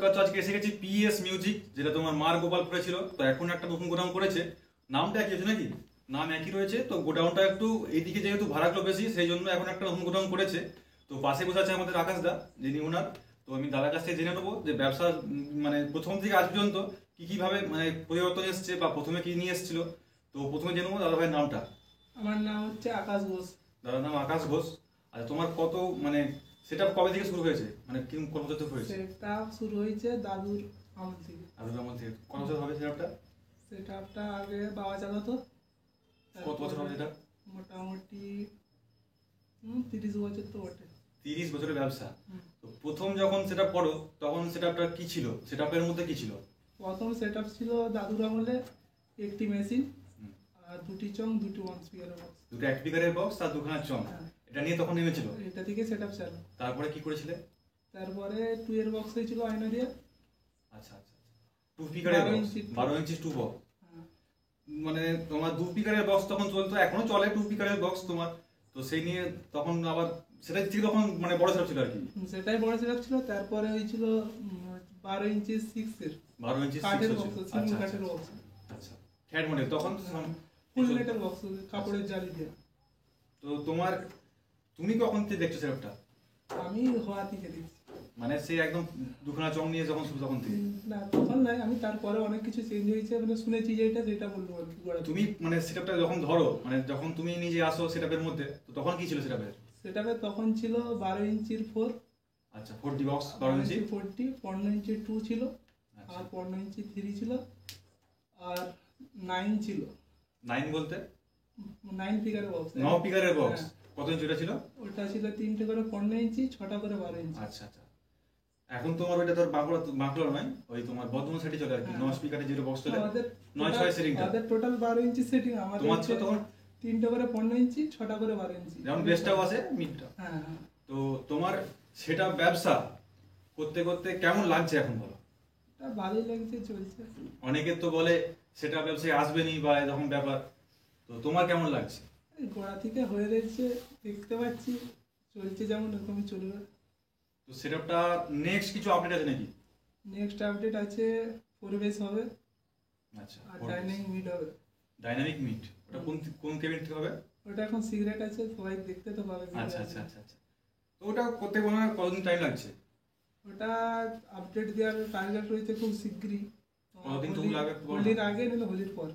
কাছে আজকে এসে গেছি পিএস মিউজিক, যেটা তোমার মার গোপালপুরে ছিল, তো এখন একটা নতুন গোডাউন করেছে। নামটা একই আছে নাকি? নাম একই রয়েছে, তো গোডাউনটা একটু এইদিকে যেহেতু ভাড়াগুলো বেশি, সেই জন্য এখন একটা নতুন গোডাউন করেছে। তো পাশে বসে আছে আমাদের আকাশ দা, যিনি ওনার। তো আমি দাদার কাছ থেকে জেনে নেবো যে ব্যবসা মানে প্রথম থেকে আজ পর্যন্ত কি কিভাবে মানে পরিবর্তন এসছে, বা প্রথমে কি নিয়ে এসেছিল। তো প্রথমে জেনে নেবো দাদা ভাইয়ের নামটা। আমার নাম হচ্ছে আকাশ ঘোষ। দাদার নাম আকাশ ঘোষ। আর তোমার কত মানে সেটা কবে থেকে শুরু হয়েছে, মানে কি কত বছর থেকে হয়েছে? সেটা শুরু হয়েছে দাদুর আমল থেকে। দাদুর আমল থেকে কত বছর হবে সেটা? সেটা আগে বাবা চালাতো। কত বছর হবে সেটা? মোটামুটি 30 বছর তো বটে। 30 বছরের ব্যবসা। তো প্রথম যখন সেটা পড়ো তখন সেটাটা কি ছিল, সেটাপের মধ্যে কি ছিল? প্রথম সেটআপ ছিল দাদুর আমলে একটি মেশিন আর দুটি চং, দুটি ওয়ান স্পিকারের বক্স। দুটো এক স্পিকারের বক্স আর দুখানা চং, এটা নিয়ে তখন নেমেছিল। এটা থেকে সেটআপ চালু। তারপরে কি করেছিলে? তারপরে 2 এর বক্স হয়েছিল আয়না দিয়ে। আচ্ছা আচ্ছা, 2 স্পিকারের বক্স, 12 ইঞ্চি 2 বক্স। মানে তোমার 2 স্পিকারের বক্স তখন চলতো, এখনো চলে 2 স্পিকারের বক্স তোমার। তো সেই নিয়ে তখন আবার সেটা ছিল তখন মানে বড় সেটআপ ছিল আর কি। সেটাই বড় সেটআপ ছিল। তারপরে হয়েছিল 12 ইঞ্চি 6 এর 12 ইঞ্চি 6 কাঠের ছিল। বক্স, আচ্ছা কাঠের বক্স। আচ্ছা, ফ্যাট মডেল তখন ফুল মেটাল বক্স, কাপড়ের জালি দিয়ে। তো তোমার তুমি কখন থেকে দেখছো সেটআপটা? আমি হওয়া থেকে দেখছি। মানে সেই একদম দুখানা চং নিয়ে যখন শুরু তখন থেকে? না তখন নাই, আমি তারপরে অনেক কিছু চেঞ্জ হয়েছে, মানে শুনেছি যে সেটা বলবো আর কি। তুমি মানে সেটআপটা যখন ধরো, মানে যখন তুমি নিজে আসো সেটআপের মধ্যে, তো তখন কি ছিল সেটআপের? সেটাপে তখন ছিল 12 ইঞ্চির 4। আচ্ছা, 40 বক্স 12 ইঞ্চি 40, 15 ইঞ্চি 2 ছিল, আর 15 ইঞ্চি 3 ছিল, আর 9 ছিল। 9 বলতে 9 ফিগারের বক্স। 9 স্পিকারের বক্স। কত ইঞ্চি ওটা ছিল? ওটা ছিল 3টে করে 15 ইঞ্চি, 6টা করে 12 ইঞ্চি। আচ্ছা আচ্ছা। এখন তোমার ওইটা তোর বাঁকুড়া নয়, ওই তোমার বর্ধমান সাইডে চলে আর কি। 9 স্পিকারের যেটা বক্স চলে, 9/6 সেটিংটা। আমাদের টোটাল 12 ইঞ্চি সেটিং। আমাদের তোমার ছিল তখন 3টে করে 15 ইঞ্চি, 6টা করে 12 ইঞ্চি। যেমন বেসটাও আছে, মিডটা। হ্যাঁ। তো তোমার সেটা ব্যবসা করতে করতে কেমন লাগছে এখন বলো? এটা ভালোই লাগছে, চলছে। অনেকে তো বলে সেটা ব্যবসায় আসবেনি বা এরকম ব্যাপার, তো তোমার কেমন লাগছে? গোড়া থেকে হয়ে রয়েছে, দেখতে পাচ্ছি চলছে যেমন এরকমই চলবে। তো সেটআপটা নেক্সট কিছু আপডেট আছে নাকি? নেক্সট আপডেট আছে পরিবেশ হবে। আচ্ছা, আর ডাইনামিক মিড হবে। ডাইনামিক মিড ওটা কোন কেবিন থেকে হবে? ওটা এখন সিগারেট আছে, সবাই দেখতে তো পাবে। আচ্ছা আচ্ছা আচ্ছা আচ্ছা। তো ওটা করতে মনে হয় কতদিন টাইম লাগছে? ওটা আপডেট দেওয়ার টার্গেট রয়েছে খুব শীঘ্রই। কতদিন তুমি লাগবে? হোলির আগে নাহলে হোলির পর।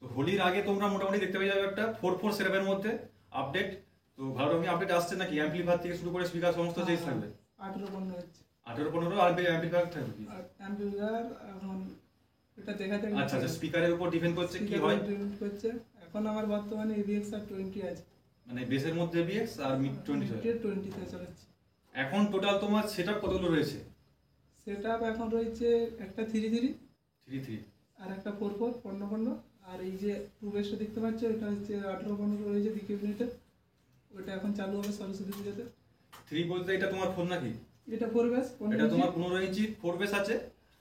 তো হোলির আগে তোমরা মোটামুটি দেখতে পেয়ে যাবে একটা 4/4 সেটআপের মধ্যে আপডেট। তো ভালো রকম আপডেট আসছে নাকি? অ্যাম্পলিফায়ার থেকে শুরু করে স্পিকার সমস্ত চেঞ্জ থাকবে? 18-15 হচ্ছে। 18-15 আর অ্যাম্পলিফায়ার থাকবে কি? অ্যাম্পলিফায়ার এখন এটা দেখা যাক। আচ্ছা আচ্ছা, স্পিকারের উপর ডিপেন্ড করছে কি হয়। ডিপেন্ড করছে। এখন আমার বর্তমানে AVX আর 20 আছে। মানে বেসের মধ্যে AVX আর মিড 20 হয়। 20 তে চালাচ্ছি। এখন টোটাল তোমার সেটআপ কতগুলো রয়েছে? সেটআপ এখন রয়েছে একটা 3-3 আর একটা 4/4 15-15। আর এই যে 2 বেসটা দেখতে পাচ্ছ, এটা হচ্ছে 18-15 রয়েছে দিকে মিনিটে। ওটা এখন চালু হবে সরস্বতী পুজোতে। 3 বলতে এটা তোমার ফোন নাকি? এটা 4 বেস। এটা তোমার 15 ইঞ্চি 4 বেস আছে।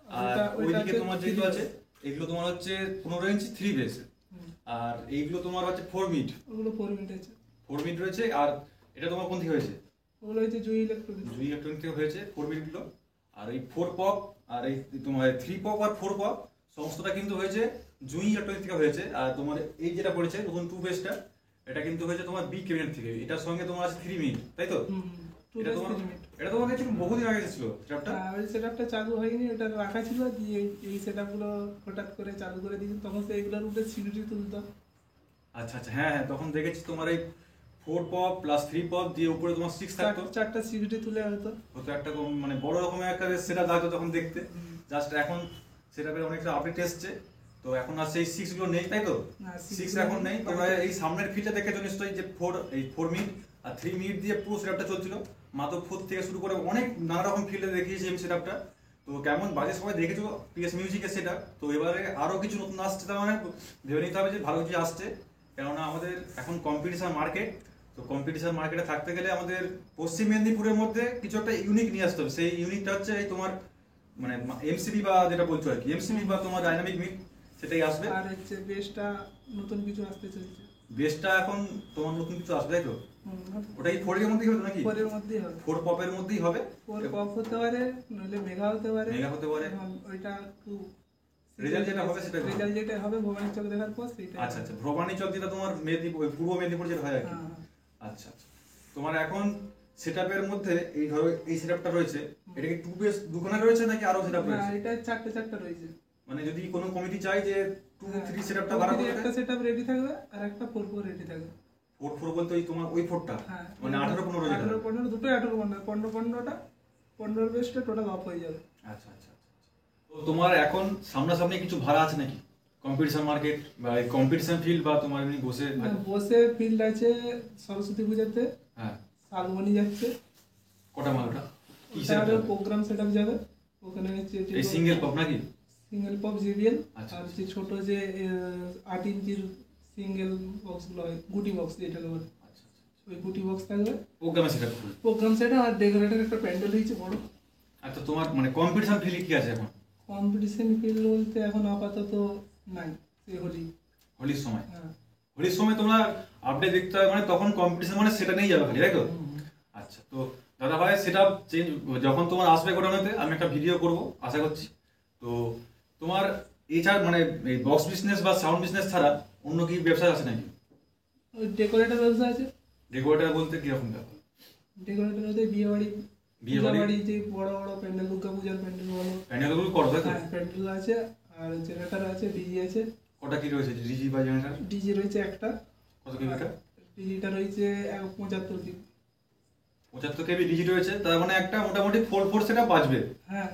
আর ওইদিকে তোমার যেগুলো আছে এগুলো তোমার হচ্ছে 15 ইঞ্চি 3 বেস। আর এইগুলো তোমার হচ্ছে 4 মিড। ওগুলো 4 মিড আছে। 4 মিড রয়েছে। আর এটা তোমার কোন থেকে হয়েছে? ওগুলো হচ্ছে জুই ইলেকট্রনিক থেকে হয়েছে 4 মিড গুলো। আর এই 4 পপ আর এই তোমার 3 পপ আর 4 পপ সমস্তটা কিন্তু হয়েছে জুই ইলেকট্রনিক থেকে হয়েছে। আর তোমার এই যেটা পড়েছে নতুন 2 বেসটা, এটা কিন্তু হয়েছে তোমার বি কেবিনেট থেকে। এটার সঙ্গে তোমার আছে 3 মিড, তাই তো? এটা তোমার কাছে বহুদিন আগে ছিল সেটআপটা। ওই সেটআপটা চালু হয়নি, ওটা রাখা ছিল। দিয়ে এই সেটআপগুলো হঠাৎ করে চালু করে দিয়েছি, তখন তো এগুলোর উপরে সিকিউরিটি তুলতো। আচ্ছা আচ্ছা, হ্যাঁ হ্যাঁ, তখন দেখেছি তোমার এই 4 পপ প্লাস 3 পপ দিয়ে উপরে তোমার 6 থাকতো। 4টা সিকিউরিটি তুলে হতো একটা মানে বড় রকমের একটা সেটআপ লাগতো তখন দেখতে। জাস্ট এখন সেটআপের অনেকটা আপডেট এসছে, তো এখন আর সেই 6 গুলো নেই, তাই তো? 6 এখন নেই। তোমরা এই সামনের ফিল্ডে দেখেছো নিশ্চয়ই যে 4 মিনিট আর 3 মিনিট দিয়ে পুরো সেটআপটা চলছিল। মাত্র 4 থেকে শুরু করে অনেক নানা রকম ফিল্ডে দেখিয়েছি এই সেটআপটা। তো কেমন বাজে সবাই দেখেছো পিএস মিউজিকের সেটআপ। তো এবারে আরো কিছু নতুন আসছে, তার মানে ভেবে নিতে হবে যে ভালো কিছু আসছে। কেননা আমাদের এখন কম্পিটিশন মার্কেট। তো কম্পিটিশন মার্কেটে থাকতে গেলে আমাদের পশ্চিম মেদিনীপুরের মধ্যে কিছু একটা ইউনিক নিয়ে আসতে হবে। সেই ইউনিকটা হচ্ছে এই তোমার মানে এমসিবি বা যেটা বলছো আর কি, এমসিবি বা তোমার ডাইনামিক মিড, সেটাই আসবে। আর হচ্ছে বেসটা নতুন কিছু আসতে চলছে। বেসটা এখন তোমার নতুন কিছু আসবে, তাই তো? ওটা কি 4 এর মধ্যেই হবে নাকি? 4 এর মধ্যেই হবে। 4 পপের মধ্যেই হবে। 4 পপ হতে পারে, নইলে মেগা হতে পারে। মেগা হতে পারে। ওইটা একটু রেজাল্ট যেটা হবে সেটা রেজাল্ট যেটা হবে ভবানী চক দেখার পর সেটা। আচ্ছা আচ্ছা, ভবানী চক যেটা তোমার মেদিনীপুর, পূর্ব মেদিনীপুর যেটা হয় আর কি। হ্যাঁ। আচ্ছা আচ্ছা, তোমার এখন সেটআপের মধ্যে এই ধরো এই সেটআপটা রয়েছে, এটা কি 2 বেস দুখানা রয়েছে নাকি আরো সেটআপ না, রয়েছে? এটা চারটে রয়েছে। মানে যদি কোনো কমিটি চায় যে 2-3 সেটআপটা ভাড়া করতে, একটা সেটআপ রেডি থাকবে আর একটা 4 রেডি থাকবে। 4 বলতে ওই তোমার ওই 4টা হ্যাঁ, মানে 18-15 যেটা। 18-15 দুটোই 18-15, 15-15টা 15 বেসটা টোটাল অফ হয়ে যাবে। আচ্ছা আচ্ছা আচ্ছা। তো তোমার এখন সামনাসামনি কিছু ভাড়া আছে নাকি? কম্পিটিশন মার্কেট বা কম্পিটিশন ফিল্ড বা তোমার এমনি বসে? বসে ফিল্ড আছে সরস্বতী পূজাতে। হ্যাঁ। শালবনি যাচ্ছে। কটা মাল ওটা? কি ওটা সেটআপ? প্রোগ্রাম সেটআপ যাবে। ওখানে হচ্ছে এই সিঙ্গেল পপ নাকি? Single pop GBL. আচ্ছা, আর যে ছোট যে 8 ইঞ্চির সিঙ্গেল বক্সগুলো হয়, গুটি বক্স যেটাকে বলে, আচ্ছা আচ্ছা। ওই গুটি বক্স থাকবে। প্রোগ্রামে সেটআপ ফুল। প্রোগ্রাম সেটআপ আর ডেকোরেটর একটা প্যান্ডেল হয়েছে বড়। আচ্ছা, তোমার মানে কম্পিটিশন ফিল্ড কি আছে এখন? কম্পিটিশন ফিল্ড বলতে এখন আপাতত নাই, সেই হোলির সময়। হ্যাঁ। হোলির সময় তোমরা আপডেট দেখতে হবে, মানে তখন কম্পিটিশন মানে সেটা নিয়ে যাবে খালি, তাই তো? আচ্ছা, তো দাদা ভাই সেটআপ চেঞ্জ যখন তোমার আসবে গোডাউনেতে আমি একটা ভিডিও করব আশা করছি। তো তোমার এছাড়া মানে এই বক্স বিজনেস বা সাউন্ড বিজনেস ছাড়া অন্য কি ব্যবসা আছে নাকি? ওই ডেকোরেটর ব্যবসা আছে। ডেকোরেটর বলতে কিরকম ব্যাপার? ডেকোরেটর বলতে বিয়ে বাড়ি যে বড় বড় প্যান্ডেল, দুর্গা পূজার প্যান্ডেল বলো, প্যান্ডেলগুলো করো তাই তো? হ্যাঁ, প্যান্ডেল আছে আর জেনারেটর আছে, ডিজি আছে। কটা কি রয়েছে ডিজি বা জেনারেটর? ডিজি রয়েছে একটা। কত কেবি এটা? ডিজিটা রয়েছে 75 কেবি। 75 কেবি ডিজি রয়েছে, তার মানে একটা মোটামুটি 4 সেটআপ বাজবে। হ্যাঁ,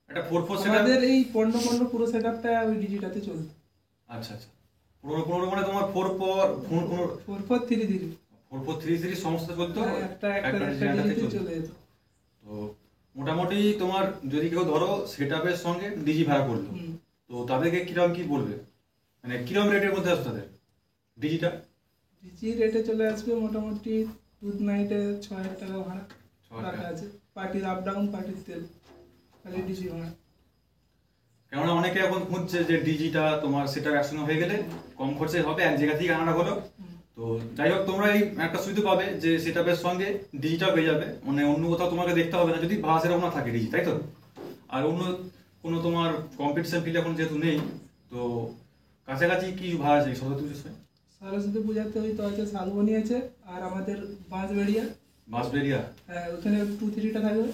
একটা 4 সেটআপ। আমাদের এই 15 পুরো সেটআপটা ওই ডিজিটাতে চলবে। আচ্ছা আচ্ছা, 15 মানে তোমার 4-4-3-3 4433 সমস্ত চলতো, একটা ডিজিটাতে ডিজিতে চলতো। চলে যেত। তো মোটামুটি তোমার যদি কেউ ধরো সেটআপের সঙ্গে ডিজি ভাড়া করলো, তো তাদেরকে কিরকম কি বলবে, মানে কিরকম রেটের মধ্যে আসবে তাদের ডিজিটা? ডিজি রেটে চলে আসবে মোটামুটি 2 নাইটে 6000 টাকা ভাড়া 6000 রাখা আছে। পার্টির আপ ডাউন, পার্টির তেল, খালি ডিজি ভাড়া। কেননা অনেকে এখন খুঁজছে যে ডিজিটা তোমার সেটআপ একসঙ্গে হয়ে গেলে কম খরচে হবে, এক জায়গা থেকে আনাটা হলো। তো যাই হোক, তোমরা এই একটা সুবিধা পাবে যে সেটআপের সঙ্গে ডিজিটা পেয়ে যাবে, মানে অন্য কোথাও তোমাকে দেখতে হবে না যদি ভাড়া সেরকম না থাকে ডিজি, তাই তো? আর অন্য কোনো তোমার কম্পিটিশন ফিল্ড এখন যেহেতু নেই, তো কাছাকাছি কি ভাড়া আছে সরস্বতী পুজোর সময়? সরস্বতী পূজাতে ওই তো আছে, শালবনি আছে আর আমাদের বাঁশবেড়িয়া। বাঁশবেড়িয়া? হ্যাঁ, ওখানে 2-3টা থাকবে,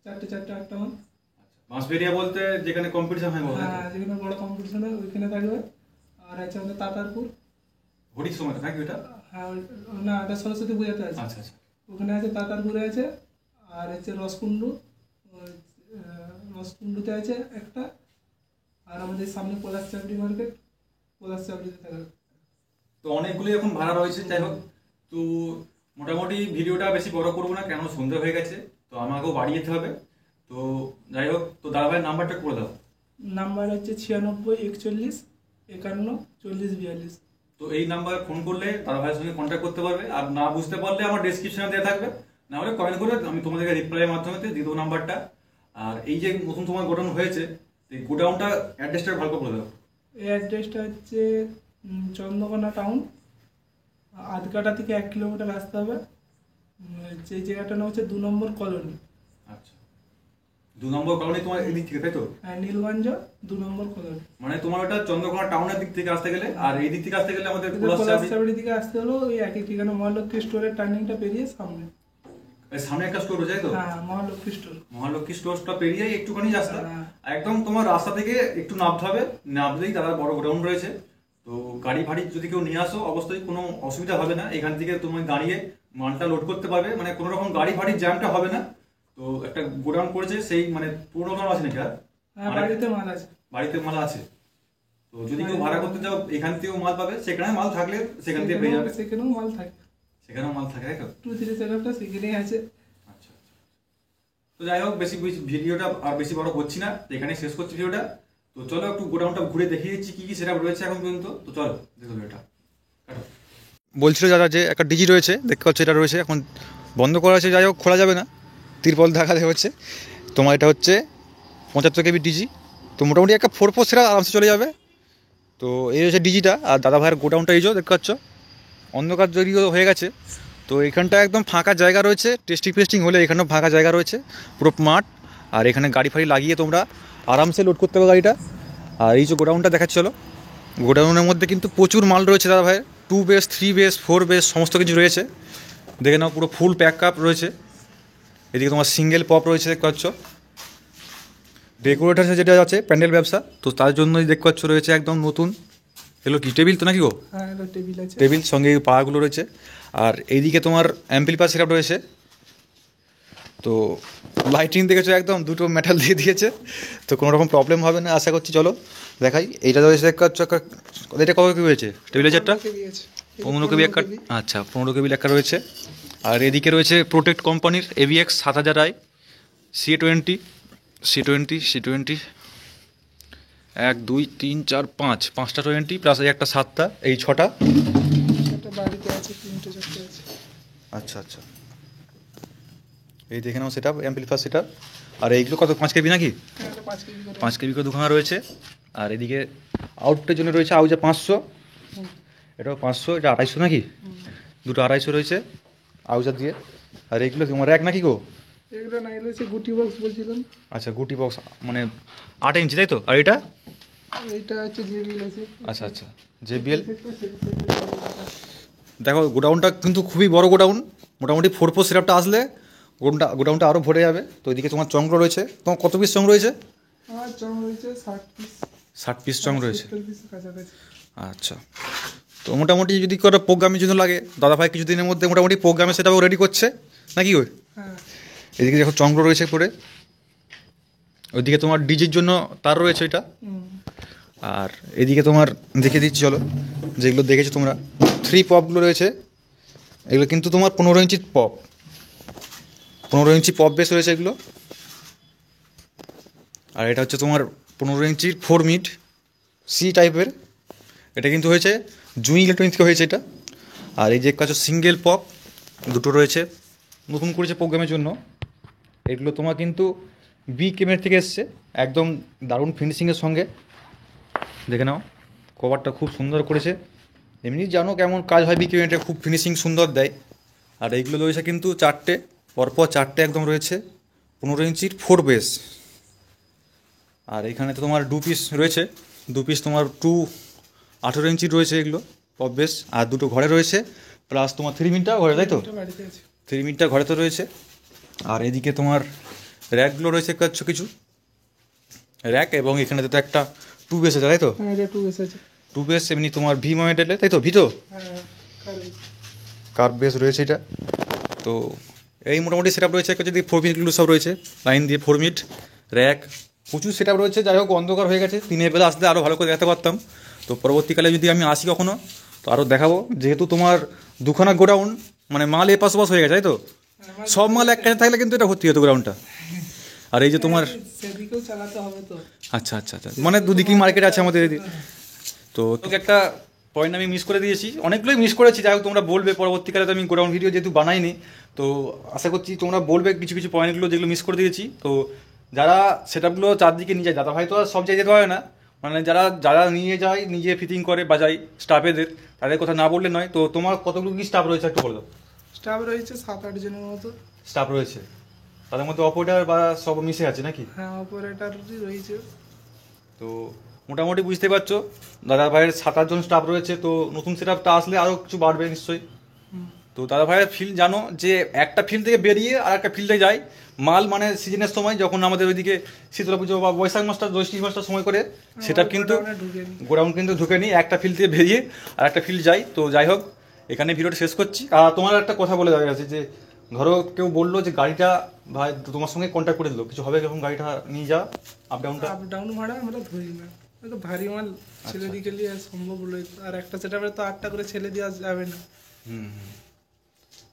4-8টা মাল। বাঁশবেড়িয়া বলতে যেখানে কম্পিটিশন হয়? হ্যাঁ, যেখানে বড় কম্পিটিশন হয় ওইখানে থাকবে। আর আছে আমাদের তাতারপুর। হোলির সময় থাকবে ওটা? হ্যাঁ, না, এটা সরস্বতী পূজাতে আছে। আচ্ছা আচ্ছা। ওখানে আছে, তাতারপুরে আছে। আর হচ্ছে রসকুন্ডু, রসকুন্ডুতে আছে একটা। আর আমাদের সামনে পলাশ চাপড়ি মার্কেট, পলাশ চাপড়িতে থাকবে। তো অনেকগুলি এখন ভাড়া রয়েছে। যাই হোক, তো মোটামুটি ভিডিওটা বেশি বড় করবো না, কেন সন্ধ্যা হয়ে গেছে, তো আমাকেও বাড়ি যেতে হবে। তো যাই হোক, তো দাদা ভাইয়ের নাম্বারটা করে দাও। নাম্বার হচ্ছে 96 41 51 40 42। তো এই নাম্বারে ফোন করলে দাদা ভাইয়ের সঙ্গে কন্ট্যাক্ট করতে পারবে। আর না বুঝতে পারলে আমার ডেসক্রিপশনে দেওয়া থাকবে, না হলে কমেন্ট করে আমি তোমাদেরকে রিপ্লাইয়ের মাধ্যমে দিয়ে দেবো নাম্বারটা। আর এই যে নতুন তোমার গোডাউন হয়েছে, এই গোডাউনটা অ্যাড্রেসটা ভালো করে দাও। এই অ্যাড্রেসটা হচ্ছে চন্দ্রকোনা টাউন, আধকাটা থেকে 1 কিলোমিটার আসতে হবে। যে জায়গাটার নাম হচ্ছে 2 নম্বর কলোনি। আচ্ছা, 2 নম্বর কলোনি তোমার এদিক থেকে, তাই তো? হ্যাঁ, নীলগঞ্জ 2 নম্বর কলোনি। মানে তোমার ওটা চন্দ্রকোনা টাউনের দিক থেকে আসতে গেলে, আর এই দিক থেকে আসতে গেলে আমাদের পলাশচাবড়ি দিকে আসতে হলো ওই একই ঠিকানা, মহালক্ষ্মী স্টোরের টার্নিংটা পেরিয়ে সামনে। সামনে একটা স্টোর রয়েছে, তাই তো? হ্যাঁ, মহালক্ষ্মী স্টোর। মহালক্ষ্মী স্টোরটা পেরিয়ে একটুখানি রাস্তা, হ্যাঁ। একদম তোমার রাস্তা থেকে একটু নামতে হবে, নামলেই দাদার বড় গোডাউন রয়েছে। তো গাড়ি ফাড়ি যদি কেউ নিয়ে আসো অবশ্যই কোনো অসুবিধা হবে না, এখান থেকে তুমি দাঁড়িয়ে মালটা লোড করতে পারবে, মানে কোনো রকম গাড়ি ফাড়ির জ্যামটা হবে না। তো একটা গোডাউন করেছে, সেই মানে পুরোনো গোডাউন আছে নাকি? হ্যাঁ, বাড়িতে মাল আছে। বাড়িতে মাল আছে। তো যদি কেউ ভাড়া করতে চাও এখান থেকেও মাল পাবে, সেখানে মাল থাকলে সেখান থেকে পেয়ে যাবে। সেখানেও মাল থাকে, সেখানেও মাল থাকে, তাই তো? 2-3 সেটআপটা সেখানেই আছে। আচ্ছা আচ্ছা। তো যাই হোক, বেশি ভিডিওটা আর বেশি বড় করছি না, তো এখানে শেষ করছি ভিডিওটা। তো চলো একটু গোডাউনটা ঘুরে দেখিয়ে দিচ্ছি কি কি সেটআপ রয়েছে এখন পর্যন্ত। তো চলো দেখো ভিডিওটা। বলছিল দাদা যে একটা ডিজি রয়েছে, দেখতে পাচ্ছ এটা রয়েছে, এখন বন্ধ করা আছে। যাই হোক, খোলা যাবে না, তিরপল দেখাতে হচ্ছে। তোমার এটা হচ্ছে 75 কেবি ডিজি। তো মোটামুটি একটা 4 সেটআপ আরামসে চলে যাবে। তো এই হচ্ছে ডিজিটা। আর দাদা ভাইয়ের গোডাউনটা এই যে দেখতে পাচ্ছ, অন্ধকার যদিও হয়ে গেছে, তো এখানটা একদম ফাঁকা জায়গা রয়েছে, টেস্টিং ফেস্টিং হলে এখানেও ফাঁকা জায়গা রয়েছে, পুরো মাঠ। আর এখানে গাড়ি ফাড়ি লাগিয়ে তোমরা আরামসে লোড করতে হবে গাড়িটা। আর এই যে গোডাউনটা দেখাচ্ছি, চলো। গোডাউনের মধ্যে কিন্তু প্রচুর মাল রয়েছে দাদা ভাই, 2 বেস 3 বেস 4 বেস সমস্ত কিছু রয়েছে, দেখে নাও পুরো ফুল প্যাক আপ রয়েছে। এদিকে তোমার সিঙ্গেল পপ রয়েছে দেখতে পাচ্ছ। ডেকোরেটার যেটা আছে প্যান্ডেল ব্যবসা, তো তার জন্যই দেখতে পাচ্ছ রয়েছে একদম নতুন। এগুলো কি টেবিল তো নাকি গো? হ্যাঁ, এটা টেবিল আছে, টেবিল সঙ্গে পাগুলো রয়েছে। আর এইদিকে তোমার অ্যাম্পলিফায়ার সেটআপ রয়েছে। তো লাইটিং দেখেছো একদম দুটো মেটাল দিয়ে দিয়েছে, তো কোনো রকম প্রবলেম হবে না আশা করছি। চলো দেখাই। এইটা রয়েছে দেখতে পাচ্ছ, এটা কত কেবি হয়েছে টেবিলের চেয়ারটা? 15 কেবি একটা। আচ্ছা, 15 কেবি একটা রয়েছে। আর এদিকে রয়েছে প্রোটেক্ট কোম্পানির AVX 7000i C20 1 2 3 4 5 5টা 20 প্লাস এই একটা 7টা, এই 6টা। বাড়িতে আছে 3টে 4টে আছে। আচ্ছা আচ্ছা, এই দেখে নাও সেটা অ্যাম্পলিফায়ার সেটা। আর এইগুলো কত 5 কেবি নাকি? 5 কেবি করে দুখানা রয়েছে। আর এদিকে আউটপুটের জন্য রয়েছে আউজা 500, এটাও 500, এটা 250 নাকি? দুটো 250 রয়েছে আউজা দিয়ে। আর এইগুলো তোমার র্যাক নাকি গো? এগুলো না, এগুলো হচ্ছে গুটি বক্স বলছিলাম। আচ্ছা, গুটি বক্স মানে 8 ইঞ্চি তাই তো? আর এটা এইটা হচ্ছে JBL আছে। আচ্ছা আচ্ছা, JBL। দেখো গোডাউনটা কিন্তু খুবই বড় গোডাউন, মোটামুটি 4 সেটআপটা আসলে গোডাউনটা আরও ভরে যাবে। তো এদিকে তোমার চংড় রয়েছে, তোমার কত পিস চং রয়েছে? আমার চং রয়েছে 60 পিস। 60 পিস চং রয়েছে। 70 পিস কাছাকাছি। আচ্ছা, তো মোটামুটি যদি কোনো প্রোগ্রামের জন্য লাগে, দাদাভাই কিছুদিনের মধ্যে মোটামুটি প্রোগ্রামে সেটাও রেডি করছে নাকি ওই? হ্যাঁ, এদিকে দেখো চংড় রয়েছে পরে। ওইদিকে তোমার ডিজির জন্য তার রয়েছে এটা। আর এদিকে তোমার দেখে দিচ্ছি চলো, যেগুলো দেখেছো তোমরা 3 পপগুলো রয়েছে। এগুলো কিন্তু তোমার 15 ইঞ্চির পপ, 15 ইঞ্চি পপ বেস রয়েছে এগুলো। আর এটা হচ্ছে তোমার 15 ইঞ্চির 4 মিড C টাইপের। এটা কিন্তু হয়েছে জুই ইলেকট্রনিক থেকে হয়েছে এটা। আর এই যে কাছে সিঙ্গেল পপ দুটো রয়েছে, নতুন করেছে প্রোগ্রামের জন্য। এগুলো তোমার কিন্তু BKM থেকে এসছে, একদম দারুণ ফিনিশিংয়ের সঙ্গে। দেখে নাও কভারটা খুব সুন্দর করেছে। এমনি জানো কেমন কাজ হয় BKM, খুব ফিনিশিং সুন্দর দেয়। আর এইগুলো রয়েছে কিন্তু 4টে, পরপর 4টে একদম রয়েছে 15 ইঞ্চির 4 বেস। আর এখানে তো তোমার 2 পিস রয়েছে, 2 পিস তোমার 18 ইঞ্চির রয়েছে এগুলো পপ বেস। আর দুটো ঘরে রয়েছে, প্লাস তোমার 3 মিনিটটা ঘরে, তাই তো? 3 মিনিটটা ঘরে তো রয়েছে। আর এদিকে তোমার র্যাকগুলো রয়েছে কিছু র্যাক, এবং এখানে তো একটা 2 বেস আছে, তাই তো? হ্যাঁ, এটা 2 বেস আছে। 2 বেস এমনি তোমার ভি মডেলে, তাই তো? ভিতো হ্যাঁ, কার বেস রয়েছে এটা। তো এই মোটামুটি সেটআপ রয়েছে। একটা যদি 4 মিনিটগুলো সব রয়েছে লাইন দিয়ে 4 মিনিট র্যাক, প্রচুর সেটআপ রয়েছে। যাই হোক, অন্ধকার হয়ে গেছে, দিনের বেলা আসলে আরও ভালো করে দেখাতে পারতাম। তো পরবর্তীকালে যদি আমি আসি কখনো, তো আরও দেখাবো। যেহেতু তোমার দুখানা গোডাউন, মানে মাল এপাশ ওপাশ হয়ে গেছে, তাই তো? সব মাল এক কাছে থাকলে কিন্তু এটা ভর্তি হতো গোডাউনটা। আর এই যে তোমার সেদিকেও চালাতে হবে তো। আচ্ছা আচ্ছা আচ্ছা, মানে দুদিকেই মার্কেট আছে আমাদের এদিকে। তো একটা পয়েন্ট আমি মিস করে দিয়েছি, অনেকগুলোই মিস করেছি। যাই হোক, তোমরা বলবে পরবর্তীকালে। তো আমি গোডাউন ভিডিও যেহেতু বানাইনি, তো আশা করছি তোমরা বলবে কিছু কিছু পয়েন্টগুলো যেগুলো মিস করে দিয়েছি। তো যারা সেটআপগুলো চারদিকে নিয়ে যায়, দাদা ভাই তো আর সব জায়গায় যেতে পারে না, মানে যারা যারা নিয়ে যায়, নিজে ফিটিং করে বাজায় স্টাফেদের, তাদের কথা না বললে নয়। তো তোমার কতগুলো কি স্টাফ রয়েছে একটু বলে দাও। স্টাফ রয়েছে 7-8 জনের মতো স্টাফ রয়েছে, তাদের মধ্যে অপারেটর বা সব মিশে আছে নাকি? হ্যাঁ, অপারেটর রয়েছে। তো মোটামুটি বুঝতে পারছো দাদা ভাইয়ের 7-8 জন স্টাফ রয়েছে। তো নতুন সেটআপটা আসলে আরও কিছু বাড়বে নিশ্চয়ই। তো দাদা ভাইয়ের ফিল্ড জানো যে একটা ফিল্ড থেকে বেরিয়ে আর একটা ফিল্ডে যায় মাল, মানে সিজনের সময় যখন আমাদের ওইদিকে শীতলা পুজো বা বৈশাখ মাসটা জ্যৈষ্ঠ মাসটার সময় করে, সেটা কিন্তু গোডাউন কিন্তু ঢুকে নিই, একটা ফিল্ড থেকে বেরিয়ে আর একটা ফিল্ড যাই। তো যাই হোক, এখানে ভিডিওটা শেষ করছি। আর তোমার একটা কথা বলে দেওয়া গেছে যে ধরো কেউ বললো যে গাড়িটা ভাই তোমার সঙ্গে কন্ট্যাক্ট করে দিল, কিছু হবে যখন গাড়িটা নিয়ে যা আপ ডাউন ভাড়া আমরা ধরি না, তো ভারী মাল ছেলে দিকে নিয়ে সম্ভব হলো। আর একটা সেটআপে তো 8টা করে ছেলে দেওয়া যাবে না।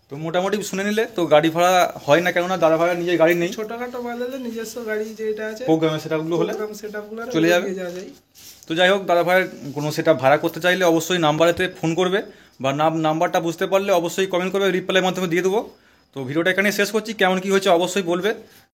তো মোটামুটি শুনে নিলে তো গাড়ি ভাড়া হয় না, কেননা দাদা ভাড়া নিজের গাড়ি নেই। ছোটখাটো মাল হলে নিজস্ব গাড়ি যেটা আছে প্রোগ্রামে সেটআপগুলো হলে সেটআপগুলো চলে যাবে। তো যাই হোক, দাদা ভাইয়ের কোনো সেটআপ ভাড়া করতে চাইলে অবশ্যই নাম্বারেতে ফোন করবে, বা নাম্বারটা বুঝতে পারলে অবশ্যই কমেন্ট করবে, রিপ্লাইয়ের মাধ্যমে দিয়ে দেবো। তো ভিডিওটা এখানে শেষ করছি, কেমন কী হয়েছে অবশ্যই বলবে।